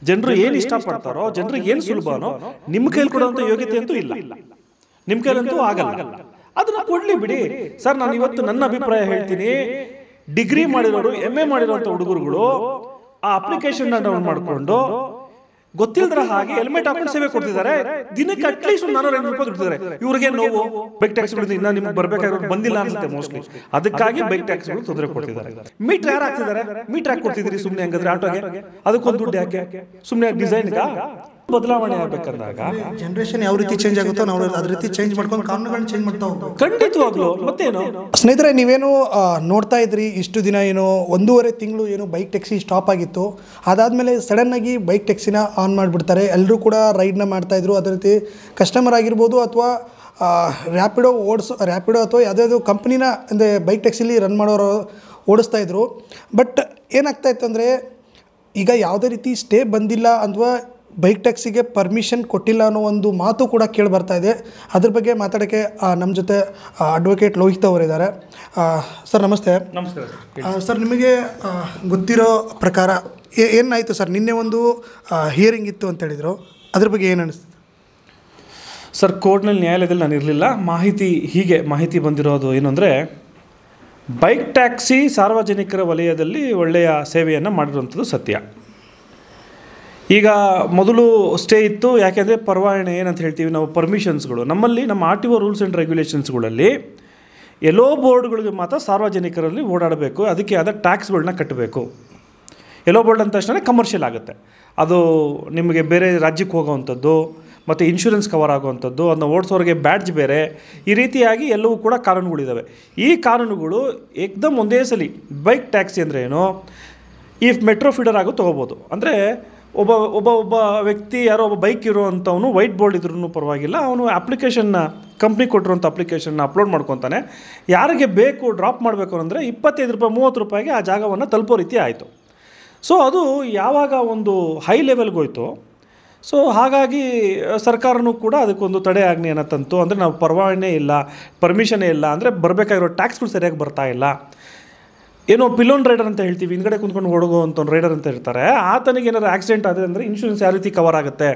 ಜನರು ಏನು ಇಷ್ಟಪಡ್ತಾರೋ, ಜನರಿಗೆ ಏನು ಸುಲಭನೋ ನಿಮ್ಮ ಕೈಲಿ ಕೊಡುವಂಥ ಯೋಗ್ಯತೆ ಅಂತೂ ಇಲ್ಲ, ನಿಮ್ಮ ಕೈಲಂತೂ ಆಗಲ್ಲ. ಅದನ್ನ ಕೊಡ್ಲಿ ಬಿಡಿ ಸರ್. ನಾನು ಇವತ್ತು ನನ್ನ ಅಭಿಪ್ರಾಯ ಹೇಳ್ತೀನಿ. ಡಿಗ್ರಿ ಮಾಡಿರೋರು, MA ಮಾಡಿರೋಂಥ ಹುಡುಗರುಗಳು ಆ ಅಪ್ಲಿಕೇಶನ್ ಡೌನ್ಲೋಡ್ ಮಾಡಿಕೊಂಡು ಗೊತ್ತಿಲ್ಲದ್ರ ಹಾಗೆ ಹೆಲ್ಮೆಟ್ ಹಾಕೊಂಡು ಸೇವೆ ಕೊಡ್ತಿದ್ದಾರೆ. ದಿನಕ್ಕೆ ಅಟ್ಲೀಸ್ಟ್ 400 ರೂಪಾಯಿ ದುಡ್ತಿದ್ದಾರೆ. ಇವ್ರಿಗೆ ನೋವು ಬೈಕ್ ಟ್ಯಾಕ್ಸ್ಗಳಿಂದ ಇನ್ನ ನಿಮ್ಗೆ ಬರ್ಬೇಕಾಗಿರೋದು ಬಂದಿಲ್ಲ ಅನ್ಸುತ್ತೆ ಮೋಸ್ಟ್ಲಿ. ಅದಕ್ಕಾಗಿ ಬೈಕ್ ಟ್ಯಾಕ್ಸ್ಗಳು ತೊಂದರೆ ಕೊಡ್ತಿದ್ದಾರೆ. ಮೀಟರ್ ಯಾರು ಹಾಕ್ತಿದ್ದಾರೆ? ಮೀಟರ್ ಹಾಕಿ ಕೊಡ್ತಿದ್ರಿ ಸುಮ್ಮನೆ ಹಂಗಂದ್ರೆ ಆಟೋಗೆ, ಅದಕ್ಕೊಂದು ದುಡ್ಡು ಯಾಕೆ? ಸುಮ್ಮನೆ ಡಿಸೈನ್ಗ ಬದಲಾವಣೆ ಆಗ್ಬೇಕಂದಾಗ ಜನರೇಷನ್ ಯಾವ ರೀತಿ ಚೇಂಜ್ ಆಗುತ್ತೋ ನಾವು ಅದ್ರ ರೀತಿ ಚೇಂಜ್ ಮಾಡ್ಕೊಂಡು ಕಾನೂನುಗಳನ್ನ ಚೇಂಜ್ ಮಾಡ್ತಾ ಹೋಗ್ತೀವಿ. ಖಂಡಿತವಾಗ್ಲೂ. ಮತ್ತೇನು ಸ್ನೇಹಿತರೆ, ನೀವೇನು ನೋಡ್ತಾ ಇದ್ರಿ ಇಷ್ಟು ದಿನ ಏನು 1.5 ತಿಂಗಳು ಏನು ಬೈಕ್ ಟ್ಯಾಕ್ಸಿ ಸ್ಟಾಪ್ ಆಗಿತ್ತು. ಅದಾದಮೇಲೆ ಸಡನ್ನಾಗಿ ಬೈಕ್ ಟ್ಯಾಕ್ಸಿನ ಆನ್ ಮಾಡಿಬಿಡ್ತಾರೆ. ಎಲ್ಲರೂ ಕೂಡ ರೈಡ್ನ ಮಾಡ್ತಾಯಿದ್ರು. ಅದೇ ರೀತಿ ಕಸ್ಟಮರ್ ಆಗಿರ್ಬೋದು ಅಥವಾ ರ್ಯಾಪಿಡೋ ಅಥವಾ ಯಾವುದಾದ್ರು ಕಂಪ್ನಿನ ಅಂದರೆ ಬೈಕ್ ಟ್ಯಾಕ್ಸಿಲಿ ರನ್ ಮಾಡೋರು ಓಡಿಸ್ತಾಯಿದ್ರು. ಬಟ್ ಏನಾಗ್ತಾಯಿತ್ತು ಅಂದರೆ ಈಗ ಯಾವುದೇ ರೀತಿ ಸ್ಟೇ ಬಂದಿಲ್ಲ ಅಥವಾ ಬೈಕ್ ಟ್ಯಾಕ್ಸಿಗೆ ಪರ್ಮಿಷನ್ ಕೊಟ್ಟಿಲ್ಲ ಅನ್ನೋ ಒಂದು ಮಾತು ಕೂಡ ಕೇಳಿ ಬರ್ತಾ ಇದೆ. ಅದ್ರ ಬಗ್ಗೆ ಮಾತಾಡೋಕ್ಕೆ ನಮ್ಮ ಜೊತೆ ಅಡ್ವೊಕೇಟ್ ಲೋಹಿತ್ ಅವರಿದ್ದಾರೆ. ಸರ್ ನಮಸ್ತೆ. ನಮಸ್ಕಾರ ಸರ್. ನಿಮಗೆ ಗೊತ್ತಿರೋ ಪ್ರಕಾರ ಏನಾಯಿತು ಸರ್? ನಿನ್ನೆ ಒಂದು ಹಿಯರಿಂಗ್ ಇತ್ತು ಅಂತ ಹೇಳಿದರು, ಅದ್ರ ಬಗ್ಗೆ ಏನು ಅನಿಸ್ತು ಸರ್? ಕೋರ್ಟ್ನಲ್ಲಿ ನ್ಯಾಯಾಲಯದಲ್ಲಿ ನಾನು ಇರಲಿಲ್ಲ. ಮಾಹಿತಿ ಬಂದಿರೋದು ಏನು ಅಂದರೆ, ಬೈಕ್ ಟ್ಯಾಕ್ಸಿ ಸಾರ್ವಜನಿಕರ ವಲಯದಲ್ಲಿ ಒಳ್ಳೆಯ ಸೇವೆಯನ್ನು ಮಾಡಿರುವಂಥದ್ದು ಸತ್ಯ. ಈಗ ಮೊದಲು ಸ್ಟೇ ಇತ್ತು. ಯಾಕೆಂದರೆ ಪರವಾನಗಿ ಏನಂತ ಹೇಳ್ತೀವಿ ನಾವು, ಪರ್ಮಿಷನ್ಸ್ಗಳು ನಮ್ಮಲ್ಲಿ ನಮ್ಮ RTO ರೂಲ್ಸ್ ಆ್ಯಂಡ್ ರೆಗ್ಯುಲೇಷನ್ಸ್ಗಳಲ್ಲಿ ಎಲ್ಲೋ ಬೋರ್ಡ್ಗಳಿಗೆ ಮಾತ್ರ ಸಾರ್ವಜನಿಕರಲ್ಲಿ ಓಡಾಡಬೇಕು, ಅದಕ್ಕೆ ಆದ ಟ್ಯಾಕ್ಸ್ಗಳನ್ನ ಕಟ್ಟಬೇಕು. ಎಲ್ಲೋ ಬೋರ್ಡ್ ಅಂದ ತಕ್ಷಣ ಕಮರ್ಷಿಯಲ್ ಆಗುತ್ತೆ. ಅದು ನಿಮಗೆ ಬೇರೆ ರಾಜ್ಯಕ್ಕೆ ಹೋಗೋವಂಥದ್ದು ಮತ್ತು ಇನ್ಶೂರೆನ್ಸ್ ಕವರ್ ಆಗುವಂಥದ್ದು, ಅದನ್ನ ಓಡಿಸೋರಿಗೆ ಬ್ಯಾಡ್ಜ್ ಬೇರೆ, ಈ ರೀತಿಯಾಗಿ ಎಲ್ಲವೂ ಕೂಡ ಕಾನೂನುಗಳಿದ್ದಾವೆ. ಈ ಕಾನೂನುಗಳು ಏಕ್ದಮ್ ಒಂದೇ ಸಲ ಬೈಕ್ ಟ್ಯಾಕ್ಸಿ ಅಂದರೆ ಏನು, ಈ ಮೆಟ್ರೋ ಫೀಡರ್ ಆಗೋ ತೊಗೋಬೋದು. ಅಂದರೆ ಒಬ್ಬ ವ್ಯಕ್ತಿ ಯಾರೋ ಒಬ್ಬ ಬೈಕ್ ಇರೋವಂಥವನು ವೈಟ್ ಬೋರ್ಡ್ ಇದ್ರೂ ಪರವಾಗಿಲ್ಲ, ಅವನು ಅಪ್ಲಿಕೇಶನ್ನ ಕಂಪ್ನಿ ಕೊಟ್ಟಿರೋಂಥ ಅಪ್ಲಿಕೇಶನ್ನ ಅಪ್ಲೋಡ್ ಮಾಡ್ಕೊತಾನೆ. ಯಾರಿಗೆ ಬೇಕು ಡ್ರಾಪ್ ಮಾಡಬೇಕು ಅಂದರೆ 25 ರೂಪಾಯಿ 30 ರೂಪಾಯಿಗೆ ಆ ಜಾಗವನ್ನು ತಲುಪೋ ರೀತಿ ಆಯಿತು. ಸೊ ಅದು ಯಾವಾಗ ಒಂದು ಹೈ ಲೆವೆಲ್ಗೆ ಹೋಯಿತು, ಸೊ ಹಾಗಾಗಿ ಸರ್ಕಾರನೂ ಕೂಡ ಅದಕ್ಕೊಂದು ತಡೆ ಆಜ್ಞೆಯನ್ನು ತಂತು. ಅಂದರೆ ನಾವು ಪರವಾನಗಿ ಇಲ್ಲ, ಪರ್ಮಿಷನ್ನೇ ಇಲ್ಲ, ಅಂದರೆ ಬರಬೇಕಾಗಿರೋ ಟ್ಯಾಕ್ಸ್ಗಳು ಸರಿಯಾಗಿ ಬರ್ತಾ ಇಲ್ಲ. ಏನೋ ಪಿಲೋನ್ ರೈಡರ್ ಅಂತ ಹೇಳ್ತೀವಿ, ಹಿಂದ್ಗಡೆ ಕುಂತ್ಕೊಂಡು ಓಡೋವಂಥ ರೈಡರ್ ಅಂತ ಹೇಳ್ತಾರೆ. ಆತನಿಗೆ ಏನಾದ್ರು ಆಕ್ಸಿಡೆಂಟ್ ಆದರೆ ಅಂದರೆ ಇನ್ಶೂರೆನ್ಸ್ ಯಾವ ರೀತಿ ಕವರ್ ಆಗುತ್ತೆ,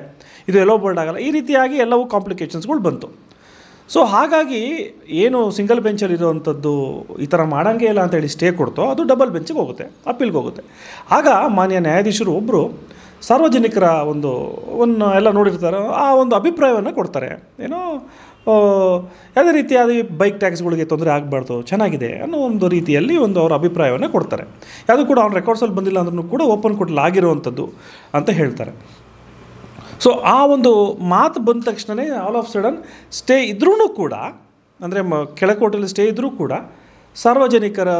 ಇದು ಎಲ್ಲೋ ಬೋರ್ಡ್ ಆಗಲ್ಲ, ಈ ರೀತಿಯಾಗಿ ಎಲ್ಲವೂ ಕಾಂಪ್ಲಿಕೇಶನ್ಸ್ಗಳು ಬಂತು. ಸೊ ಹಾಗಾಗಿ ಏನು ಸಿಂಗಲ್ ಬೆಂಚಲ್ಲಿ ಇರೋವಂಥದ್ದು ಈ ಥರ ಮಾಡೋಂಗೇ ಇಲ್ಲ ಅಂತೇಳಿ ಸ್ಟೇ ಕೊಡ್ತೋ, ಅದು ಡಬಲ್ ಬೆಂಚಿಗೆ ಹೋಗುತ್ತೆ, ಅಪೀಲ್ಗೆ ಹೋಗುತ್ತೆ. ಆಗ ಮಾನ್ಯ ನ್ಯಾಯಾಧೀಶರು ಒಬ್ಬರು ಸಾರ್ವಜನಿಕರ ಒಂದು ಎಲ್ಲ ನೋಡಿರ್ತಾರೆ, ಆ ಒಂದು ಅಭಿಪ್ರಾಯವನ್ನು ಕೊಡ್ತಾರೆ. ಏನೋ ಯಾವುದೇ ರೀತಿಯಾದ ಬೈಕ್ ಟ್ಯಾಕ್ಸ್ಗಳಿಗೆ ತೊಂದರೆ ಆಗಬಾರ್ದು, ಚೆನ್ನಾಗಿದೆ ಅನ್ನೋ ಒಂದು ರೀತಿಯಲ್ಲಿ ಅವ್ರ ಅಭಿಪ್ರಾಯವನ್ನು ಕೊಡ್ತಾರೆ. ಯಾವುದೂ ಕೂಡ ಅವ್ನ ರೆಕಾರ್ಡ್ಸಲ್ಲಿ ಬಂದಿಲ್ಲ ಅಂದ್ರೂ ಕೂಡ ಓಪನ್ ಕೋರ್ಟಲ್ಲಿ ಆಗಿರುವಂಥದ್ದು ಅಂತ ಹೇಳ್ತಾರೆ. ಸೊ ಆ ಒಂದು ಮಾತು ಬಂದ ತಕ್ಷಣವೇ ಆಲ್ ಆಫ್ ಸಡನ್ ಸ್ಟೇ ಇದ್ರೂ ಕೂಡ, ಅಂದರೆ ಕೆಳಕೋರ್ಟಲ್ಲಿ ಸ್ಟೇ ಇದ್ದರೂ ಕೂಡ ಸಾರ್ವಜನಿಕರ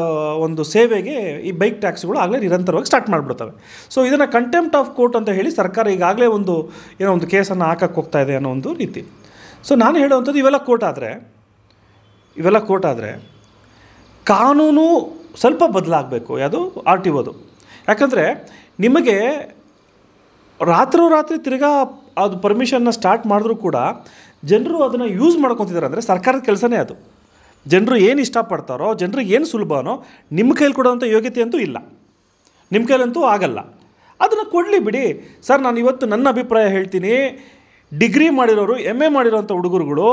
ಒಂದು ಸೇವೆಗೆ ಈ ಬೈಕ್ ಟ್ಯಾಕ್ಸ್ಗಳು ಆಗಲೇ ನಿರಂತರವಾಗಿ ಸ್ಟಾರ್ಟ್ ಮಾಡಿಬಿಡ್ತವೆ. ಸೊ ಇದನ್ನು ಕಂಟೆಂಪ್ಟ್ ಆಫ್ ಕೋರ್ಟ್ ಅಂತ ಹೇಳಿ ಸರ್ಕಾರ ಈಗಾಗಲೇ ಏನೋ ಒಂದು ಕೇಸನ್ನು ಹಾಕಕ್ಕೆ ಹೋಗ್ತಾ ಇದೆ ಅನ್ನೋ ಒಂದು ರೀತಿ. ಸೊ ನಾನು ಹೇಳುವಂಥದ್ದು, ಇವೆಲ್ಲ ಕೋರ್ಟ್ ಆದರೆ ಕಾನೂನು ಸ್ವಲ್ಪ ಬದಲಾಗಬೇಕು. ಯಾವುದು RTOದು. ಯಾಕಂದರೆ ನಿಮಗೆ ರಾತ್ರಿ ತಿರ್ಗಾ ಅದು ಪರ್ಮಿಷನ್ನ ಸ್ಟಾರ್ಟ್ ಮಾಡಿದ್ರೂ ಕೂಡ ಜನರು ಅದನ್ನು ಯೂಸ್ ಮಾಡ್ಕೊತಿದ್ದಾರೆ. ಅಂದರೆ ಸರ್ಕಾರದ ಕೆಲಸನೇ ಅದು. ಜನರು ಏನು ಇಷ್ಟಪಡ್ತಾರೋ, ಜನರಿಗೆ ಏನು ಸುಲಭನೋ ನಿಮ್ಮ ಕೈಲಿ ಕೊಡೋವಂಥ ಯೋಗ್ಯತೆ ಅಂತೂ ಇಲ್ಲ, ನಿಮ್ಮ ಕೈಲಂತೂ ಆಗಲ್ಲ. ಅದನ್ನು ಕೊಡಲಿ ಬಿಡಿ ಸರ್. ನಾನು ಇವತ್ತು ನನ್ನ ಅಭಿಪ್ರಾಯ ಹೇಳ್ತೀನಿ. ಡಿಗ್ರಿ ಮಾಡಿರೋರು, MA ಮಾಡಿರೋಂಥ ಹುಡುಗರುಗಳು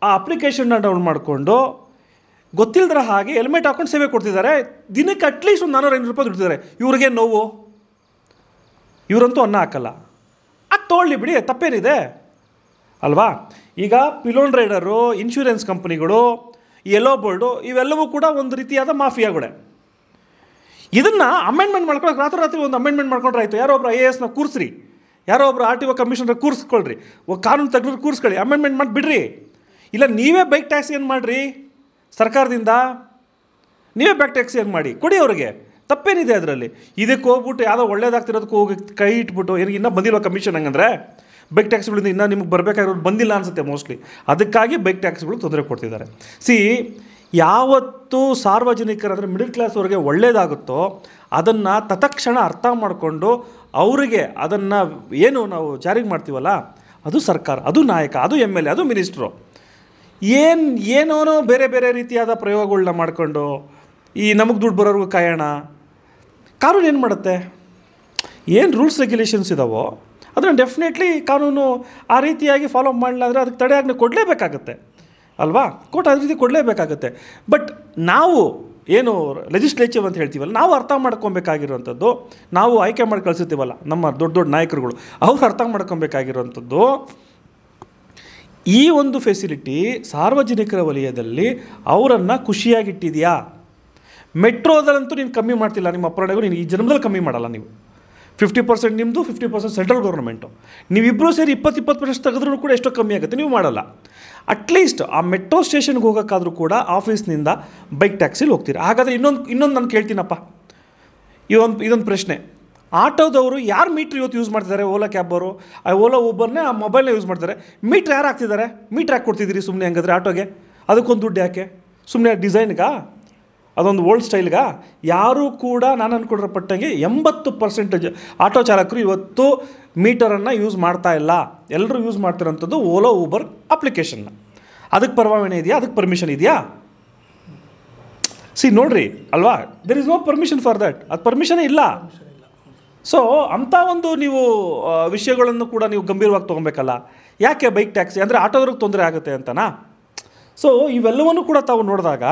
ಆ ಅಪ್ಲಿಕೇಶನ್ನ ಡೌನ್ಲೋಡ್ ಮಾಡಿಕೊಂಡು ಗೊತ್ತಿಲ್ಲದ್ರ ಹಾಗೆ ಹೆಲ್ಮೆಟ್ ಹಾಕೊಂಡು ಸೇವೆ ಕೊಡ್ತಿದ್ದಾರೆ. ದಿನಕ್ಕೆ ಅಟ್ಲೀಸ್ಟ್ 400 ರೂಪಾಯಿ ದುಡ್ತಿದ್ದಾರೆ. ಇವ್ರಿಗೆ ನೋವು, ಇವರಂತೂ ಅನ್ನ ಹಾಕಲ್ಲ. ಅದು ತೊಗೊಳ್ಳಿ ಬಿಡಿ, ತಪ್ಪೇನಿದೆ ಅಲ್ವಾ? ಈಗ ಪಿಲೋನ್ ರೈಡರು, ಇನ್ಶೂರೆನ್ಸ್ ಕಂಪ್ನಿಗಳು, ಎಲ್ಲೋ ಬೋರ್ಡು, ಇವೆಲ್ಲವೂ ಕೂಡ ಒಂದು ರೀತಿಯಾದ ಮಾಫಿಯಾಗಳೇ. ಇದನ್ನು ಅಮೆಂಡ್ಮೆಂಟ್ ಮಾಡ್ಕೊಳ್ಳೋಕೆ ರಾತ್ರಿ ಒಂದು ಅಮೆಂಡ್ಮೆಂಟ್ ಮಾಡ್ಕೊಂಡ್ರೆ ಆಯಿತು. ಯಾರೋ ಒಬ್ಬರು IASನ ಕೂರಿಸ್ರಿ, ಯಾರೋ ಒಬ್ಬರು RTO ಕಮಿಷನರ್ ಕೂರಿಸ್ಕೊಳ್ರಿ, ಕಾನೂನು ತಜ್ಞರು ಕೂರಿಸ್ಕೊಳ್ಳಿ, ಅಮೆಂಡ್ಮೆಂಟ್ ಮಾಡಿಬಿಡ್ರಿ. ಇಲ್ಲ ನೀವೇ ಬೈಕ್ ಟ್ಯಾಕ್ಸಿ ಏನು ಮಾಡಿರಿ, ಸರ್ಕಾರದಿಂದ ನೀವೇ ಬೈಕ್ ಟ್ಯಾಕ್ಸಿ ಏನು ಮಾಡಿ ಕೊಡಿ ಅವ್ರಿಗೆ, ತಪ್ಪೇನಿದೆ ಅದರಲ್ಲಿ? ಇದಕ್ಕೆ ಹೋಗ್ಬಿಟ್ಟು ಯಾವುದೋ ಒಳ್ಳೇದಾಗ್ತಿರೋದಕ್ಕೆ ಹೋಗಿ ಕೈ ಇಟ್ಬಿಟ್ಟು ಏನಕ್ಕೆ ಇನ್ನೂ ಬಂದಿಲ್ವ ಕಮಿಷನ್, ಹಂಗಂದರೆ ಬೈಕ್ ಟ್ಯಾಕ್ಸ್ಗಳಿಂದ ಇನ್ನೂ ನಿಮಗೆ ಬರಬೇಕಾಗಿರೋದು ಬಂದಿಲ್ಲ ಅನಿಸುತ್ತೆ ಮೋಸ್ಟ್ಲಿ. ಅದಕ್ಕಾಗಿ ಬೈಕ್ ಟ್ಯಾಕ್ಸ್ಗಳು ತೊಂದರೆ ಕೊಡ್ತಿದ್ದಾರೆ. ಯಾವತ್ತು ಸಾರ್ವಜನಿಕರು ಅಂದರೆ ಮಿಡಲ್ ಕ್ಲಾಸ್ವರೆಗೆ ಒಳ್ಳೆಯದಾಗುತ್ತೋ ಅದನ್ನು ತತ್ಕ್ಷಣ ಅರ್ಥ ಮಾಡಿಕೊಂಡು ಅವರಿಗೆ ಅದನ್ನು ಏನು ನಾವು ಜಾರಿಗೆ ಮಾಡ್ತೀವಲ್ಲ, ಅದು ಸರ್ಕಾರ, ಅದು ನಾಯಕ, ಅದು MLA, ಅದು ಮಿನಿಸ್ಟ್ರು ಏನೋ ಬೇರೆ ರೀತಿಯಾದ ಪ್ರಯೋಗಗಳನ್ನ ಮಾಡಿಕೊಂಡು ಈ ನಮಗೆ ದುಡ್ಡು ಬರೋರ್ಗೂ ಕಾಯೋಣ. ಕಾನೂನು ಏನು ಮಾಡುತ್ತೆ? ಏನು ರೂಲ್ಸ್ ರೆಗ್ಯುಲೇಷನ್ಸ್ ಇದ್ದಾವೋ ಅದನ್ನು ಡೆಫಿನೆಟ್ಲಿ ಕಾನೂನು ಆ ರೀತಿಯಾಗಿ ಫಾಲೋ ಮಾಡಲಿಲ್ಲ ಅಂದರೆ ಅದಕ್ಕೆ ತಡೆಯಾಜ್ಞೆ ಕೊಡಲೇಬೇಕಾಗತ್ತೆ ಅಲ್ವಾ, ಕೋರ್ಟ್ ಅದೇ ರೀತಿ ಕೊಡಲೇಬೇಕಾಗತ್ತೆ. ಬಟ್ ನಾವು ಏನು ಲೆಜಿಸ್ಲೇಚರ್ ಅಂತ ಹೇಳ್ತೀವಲ್ಲ, ನಾವು ಅರ್ಥ ಮಾಡ್ಕೊಬೇಕಾಗಿರೋವಂಥದ್ದು, ನಾವು ಆಯ್ಕೆ ಮಾಡಿ ಕಳಿಸಿರ್ತೀವಲ್ಲ ನಮ್ಮ ದೊಡ್ಡ ದೊಡ್ಡ ನಾಯಕರುಗಳು, ಅವ್ರು ಅರ್ಥ ಮಾಡ್ಕೊಬೇಕಾಗಿರೋವಂಥದ್ದು ಈ ಒಂದು ಫೆಸಿಲಿಟಿ ಸಾರ್ವಜನಿಕರ ವಲಯದಲ್ಲಿ ಅವರನ್ನು ಖುಷಿಯಾಗಿಟ್ಟಿದೆಯಾ. ಮೆಟ್ರೋದಲ್ಲಂತೂ ನೀನು ಕಮ್ಮಿ ಮಾಡ್ತಿಲ್ಲ, ನಿಮ್ಮ ಅಪರಾಧಗಳು ನೀನು ಈ ಜನ್ಮದಲ್ಲಿ ಕಮ್ಮಿ ಮಾಡಲ್ಲ. ನೀವು 50% ನಿಮ್ಮದು, 50% ಸೆಂಟ್ರಲ್ ಗೌರ್ಮೆಂಟು, ನೀವಿಬ್ಬರೂ ಸೇರಿ 20% ತೆಗೆದ್ರೂ ಕೂಡ ಎಷ್ಟೋ ಕಮ್ಮಿ ಆಗುತ್ತೆ, ನೀವು ಮಾಡಲ್ಲ. ಅಟ್ಲೀಸ್ಟ್ ಆ ಮೆಟ್ರೋ ಸ್ಟೇಷನ್ಗೆ ಹೋಗೋಕ್ಕಾದರೂ ಕೂಡ ಆಫೀಸ್ನಿಂದ ಬೈಕ್ ಟ್ಯಾಕ್ಸಿಲಿ ಹೋಗ್ತೀರಿ. ಹಾಗಾದರೆ ಇನ್ನೊಂದು ನಾನು ಕೇಳ್ತೀನಪ್ಪ, ಇದೊಂದು ಪ್ರಶ್ನೆ, ಆಟೋದವರು ಯಾರು ಮೀಟ್ರ್ ಇವತ್ತು ಯೂಸ್ ಮಾಡ್ತಿದ್ದಾರೆ? ಓಲಾ ಕ್ಯಾಬ್ ಅವರು, ಆ ಓಲಾ ಊಬರ್ನೇ ಆ ಮೊಬೈಲ್ನ ಯೂಸ್ ಮಾಡ್ತಾರೆ. ಮೀಟ್ರ್ ಯಾರು ಹಾಕ್ತಿದ್ದಾರೆ? ಮೀಟ್ರ್ ಹಾಕಿ ಕೊಡ್ತಿದ್ದೀರಿ ಸುಮ್ಮನೆ ಹಂಗಾದ್ರೆ ಆಟೋಗೆ? ಅದಕ್ಕೊಂದು ದುಡ್ಡು ಯಾಕೆ? ಸುಮ್ಮನೆ ಡಿಸೈನ್ಗಾ? ಅದೊಂದು ಓಲ್ಡ್ ಸ್ಟೈಲ್ಗಾ? ಯಾರೂ ಕೂಡ ನಾನು ಅಂದ್ಕೊಂಡಿರೋ ಪಟ್ಟಂಗೆ 80% ಆಟೋ ಚಾಲಕರು ಇವತ್ತು ಮೀಟರನ್ನು ಯೂಸ್ ಮಾಡ್ತಾ ಇಲ್ಲ. ಎಲ್ಲರೂ ಯೂಸ್ ಮಾಡ್ತಿರೋಂಥದ್ದು ಓಲಾ ಊಬರ್ ಅಪ್ಲಿಕೇಶನ್ನ. ಅದಕ್ಕೆ ಪರವಾನಗಿ ಇದೆಯಾ? ಅದಕ್ಕೆ ಪರ್ಮಿಷನ್ ಇದೆಯಾ? ನೋಡ್ರಿ ಅಲ್ವಾ, there is no permission for that. ಅದು ಪರ್ಮಿಷನೇ ಇಲ್ಲ. ಸೊ ಅಂಥ ಒಂದು ನೀವು ವಿಷಯಗಳನ್ನು ಕೂಡ ನೀವು ಗಂಭೀರವಾಗಿ ತೊಗೊಬೇಕಲ್ಲ. ಯಾಕೆ ಬೈಕ್ ಟ್ಯಾಕ್ಸಿ ಅಂದರೆ ಆಟೋದವ್ರಿಗೆ ತೊಂದರೆ ಆಗುತ್ತೆ ಅಂತನಾ? ಸೊ ಇವೆಲ್ಲವನ್ನೂ ಕೂಡ ತಾವು ನೋಡಿದಾಗ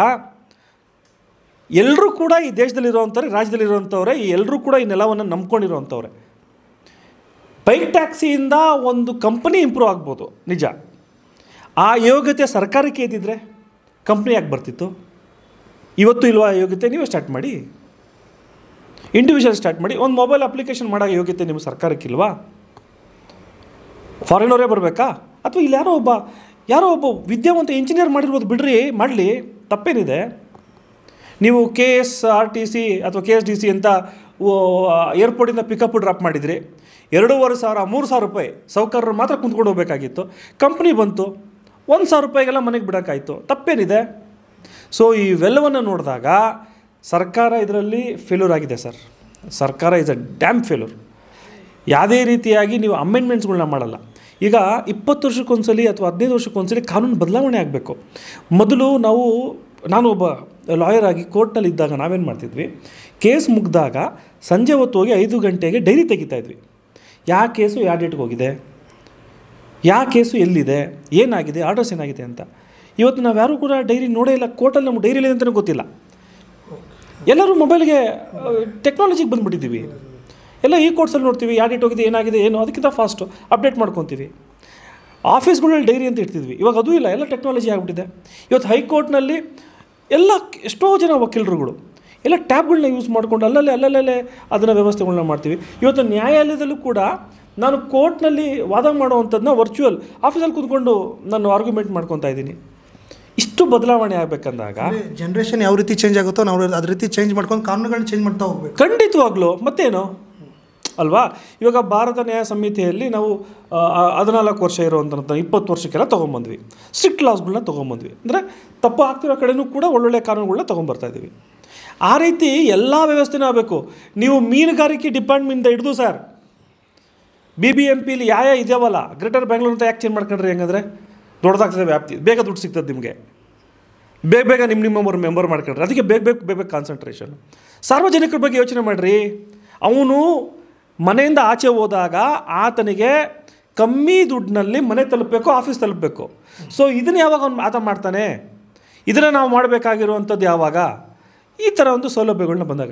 ಎಲ್ಲರೂ ಕೂಡ ಈ ದೇಶದಲ್ಲಿರೋವಂಥವ್ರೆ, ರಾಜ್ಯದಲ್ಲಿರೋವಂಥವ್ರೆ, ಈ ಎಲ್ಲರೂ ಕೂಡ ಈ ನೆಲವನ್ನು ನಂಬ್ಕೊಂಡಿರೋವಂಥವ್ರೆ. ಬೈಕ್ ಟ್ಯಾಕ್ಸಿಯಿಂದ ಒಂದು ಕಂಪನಿ ಇಂಪ್ರೂವ್ ಆಗ್ಬೋದು ನಿಜ. ಆ ಯೋಗ್ಯತೆ ಸರ್ಕಾರಕ್ಕೆ ಇದ್ದಿದ್ರೆ ಕಂಪ್ನಿ ಯಾಕೆ ಬರ್ತಿತ್ತು? ಇವತ್ತು ಇಲ್ವಾ ಯೋಗ್ಯತೆ? ನೀವೇ ಸ್ಟಾರ್ಟ್ ಮಾಡಿ, ಇಂಡಿವಿಜುವಲ್ ಸ್ಟಾರ್ಟ್ ಮಾಡಿ. ಒಂದು ಮೊಬೈಲ್ ಅಪ್ಲಿಕೇಶನ್ ಮಾಡೋ ಯೋಗ್ಯತೆ ನಿಮ್ಮ ಸರ್ಕಾರಕ್ಕಿಲ್ವಾ? ಫಾರಿನವರೇ ಬರಬೇಕಾ? ಅಥವಾ ಇಲ್ಲಿ ಯಾರೋ ಒಬ್ಬ ವಿದ್ಯಾವಂತ ಇಂಜಿನಿಯರ್ ಮಾಡಿರ್ಬೋದು, ಬಿಡ್ರಿ, ಮಾಡಲಿ, ತಪ್ಪೇನಿದೆ? ನೀವು KSRTC ಅಥವಾ KSDC ಅಂತ ಏರ್ಪೋರ್ಟಿಂದ ಪಿಕಪ್ ಡ್ರಾಪ್ ಮಾಡಿದ್ರಿ, 2,500 3,000 ರೂಪಾಯಿ ಸೌಕರ್ಯರು ಮಾತ್ರ ಕುಂತ್ಕೊಂಡು ಹೋಗಬೇಕಾಗಿತ್ತು. ಕಂಪ್ನಿ ಬಂತು, 1,000 ರೂಪಾಯಿಗೆಲ್ಲ ಮನೆಗೆ ಬಿಡೋಕ್ಕಾಯಿತು, ತಪ್ಪೇನಿದೆ? ಸೊ ಇವೆಲ್ಲವನ್ನು ನೋಡಿದಾಗ ಸರ್ಕಾರ ಇದರಲ್ಲಿ ಫೇಲ್ಯೂರ್ ಆಗಿದೆ ಸರ್. ಸರ್ಕಾರ ಇಸ್ ಅ ಡ್ಯಾಮ್ ಫೇಲ್ಯೂರ್. ಯಾವುದೇ ರೀತಿಯಾಗಿ ನೀವು ಅಮೆಂಡ್ಮೆಂಟ್ಸ್ಗಳನ್ನ ಮಾಡಲ್ಲ. ಈಗ 20 ವರ್ಷಕ್ಕೊಂದ್ಸಲಿ ಅಥವಾ 15 ವರ್ಷಕ್ಕೊಂದ್ಸಲಿ ಕಾನೂನು ಬದಲಾವಣೆ ಆಗಬೇಕು. ಮೊದಲು ನಾನು ಒಬ್ಬ ಲಾಯರ್ ಆಗಿ ಕೋರ್ಟ್ನಲ್ಲಿ ಇದ್ದಾಗ ನಾವೇನು ಮಾಡ್ತಿದ್ವಿ, ಕೇಸ್ ಮುಗಿದಾಗ ಸಂಜೆ ಹೊತ್ತು ಹೋಗಿ 5 ಗಂಟೆಗೆ ಡೈರಿ ತೆಗಿತಾಯಿದ್ವಿ. ಯಾವ ಕೇಸು ಯಾವ ಡೇಟ್ಗೆ ಹೋಗಿದೆ, ಯಾವ ಕೇಸು ಎಲ್ಲಿದೆ, ಏನಾಗಿದೆ, ಆರ್ಡರ್ಸ್ ಏನಾಗಿದೆ ಅಂತ. ಇವತ್ತು ನಾವು ಯಾರೂ ಕೂಡ ಡೈರಿ ನೋಡೇ ಇಲ್ಲ. ಕೋರ್ಟಲ್ಲಿ ನಮ್ಗೆ ಡೈರಿ ಇದೆ ಅಂತಲೇ ಗೊತ್ತಿಲ್ಲ. ಎಲ್ಲರೂ ಮೊಬೈಲ್ಗೆ ಟೆಕ್ನಾಲಜಿಗೆ ಬಂದುಬಿಟ್ಟಿದ್ದೀವಿ. ಎಲ್ಲ ಈ ಕೋರ್ಟ್ಸಲ್ಲಿ ನೋಡ್ತೀವಿ, ಯಾವ ಡೇಟ್ ಹೋಗಿದೆ, ಏನಾಗಿದೆ, ಏನು, ಅದಕ್ಕಿಂತ ಫಾಸ್ಟು ಅಪ್ಡೇಟ್ ಮಾಡ್ಕೊತೀವಿ. ಆಫೀಸ್ಗಳಲ್ಲಿ ಡೈರಿ ಅಂತ ಇರ್ತಿದ್ವಿ, ಇವಾಗ ಅದೂ ಇಲ್ಲ, ಎಲ್ಲ ಟೆಕ್ನಾಲಜಿ ಆಗಿಬಿಟ್ಟಿದೆ. ಇವತ್ತು ಹೈಕೋರ್ಟ್ನಲ್ಲಿ ಎಷ್ಟೋ ಜನ ವಕೀಲರುಗಳು ಎಲ್ಲ ಟ್ಯಾಬ್ಗಳನ್ನ ಯೂಸ್ ಮಾಡಿಕೊಂಡು ಅಲ್ಲಲ್ಲೇ ಅದನ್ನು ವ್ಯವಸ್ಥೆಗಳನ್ನ ಮಾಡ್ತೀವಿ. ಇವತ್ತು ನ್ಯಾಯಾಲಯದಲ್ಲೂ ಕೂಡ ನಾನು ಕೋರ್ಟ್ನಲ್ಲಿ ವಾದ ಮಾಡೋವಂಥದ್ದನ್ನ ವರ್ಚುವಲ್ ಆಫೀಸಲ್ಲಿ ಕೂತ್ಕೊಂಡು ನಾನು ಆರ್ಗ್ಯುಮೆಂಟ್ ಮಾಡ್ಕೊತಾ ಇದ್ದೀನಿ. ಇಷ್ಟು ಬದಲಾವಣೆ ಆಗಬೇಕಂದಾಗ ಜನ್ರೇಷನ್ ಯಾವ ರೀತಿ ಚೇಂಜ್ ಆಗುತ್ತೋ ನಾವು ಅದೇ ರೀತಿ ಚೇಂಜ್ ಮಾಡ್ಕೊಂಡು ಕಾನೂನುಗಳನ್ನ ಚೇಂಜ್ ಮಾಡ್ತಾ ಹೋಗ್ಬೇಕು. ಖಂಡಿತವಾಗ್ಲೂ. ಮತ್ತೇನು ಅಲ್ವಾ? ಇವಾಗ ಭಾರತ ನ್ಯಾಯ ಸಂಹಿತೆಯಲ್ಲಿ ನಾವು 14 ವರ್ಷ ಇರೋವಂಥ 20 ವರ್ಷಕ್ಕೆಲ್ಲ ತೊಗೊಂಬಂದ್ವಿ. ಸ್ಟ್ರಿಕ್ಟ್ ಲಾಸ್ಗಳನ್ನ ತೊಗೊಂಬಂದ್ವಿ. ಅಂದರೆ ತಪ್ಪು ಆಗ್ತಿರೋ ಕಡೆನೂ ಕೂಡ ಒಳ್ಳೊಳ್ಳೆ ಕಾನೂನುಗಳನ್ನ ತೊಗೊಂಬರ್ತಾಯಿದ್ದೀವಿ. ಆ ರೀತಿ ಎಲ್ಲ ವ್ಯವಸ್ಥೆನೂ ಆಗಬೇಕು. ನೀವು ಮೀನುಗಾರಿಕೆ ಡಿಪಾರ್ಟ್ಮೆಂಟಿಂದ ಹಿಡಿದು ಸರ್ BBMPಲಿ ಯಾವ ಇದಾವಲ್ಲ, ಗ್ರೇಟರ್ ಬ್ಯಾಂಗ್ಳೂರ್ ಅಂತ ಯಾಕೆ ಚೇಂಜ್ ಮಾಡ್ಕೊಂಡ್ರಿ? ಹೆಂಗಂದರೆ ದೊಡ್ಡದಾಗ್ತದೆ ವ್ಯಾಪ್ತಿ, ಬೇಗ ದುಡ್ಡು ಸಿಗ್ತದೆ ನಿಮಗೆ, ಬೇಗ ನಿಮ್ಮ ಮೆಂಬರ್ ಮಾಡ್ಕೊಂಡ್ರಿ. ಅದಕ್ಕೆ ಬೇಗ ಕಾನ್ಸಂಟ್ರೇಷನ್. ಸಾರ್ವಜನಿಕರ ಬಗ್ಗೆ ಯೋಚನೆ ಮಾಡಿರಿ. ಅವನು ಮನೆಯಿಂದ ಆಚೆ ಹೋದಾಗ ಆತನಿಗೆ ಕಮ್ಮಿ ದುಡ್ಡಿನಲ್ಲಿ ಮನೆ ತಲುಪಬೇಕು, ಆಫೀಸ್ ತಲುಪಬೇಕು. ಸೊ ಇದನ್ನು ಯಾವಾಗ ಅವನು ಆತ ಮಾಡ್ತಾನೆ? ಇದನ್ನು ನಾವು ಮಾಡಬೇಕಾಗಿರುವಂಥದ್ದು ಯಾವಾಗ? ಈ ಥರ ಒಂದು ಸೌಲಭ್ಯಗಳನ್ನ ಬಂದಾಗ.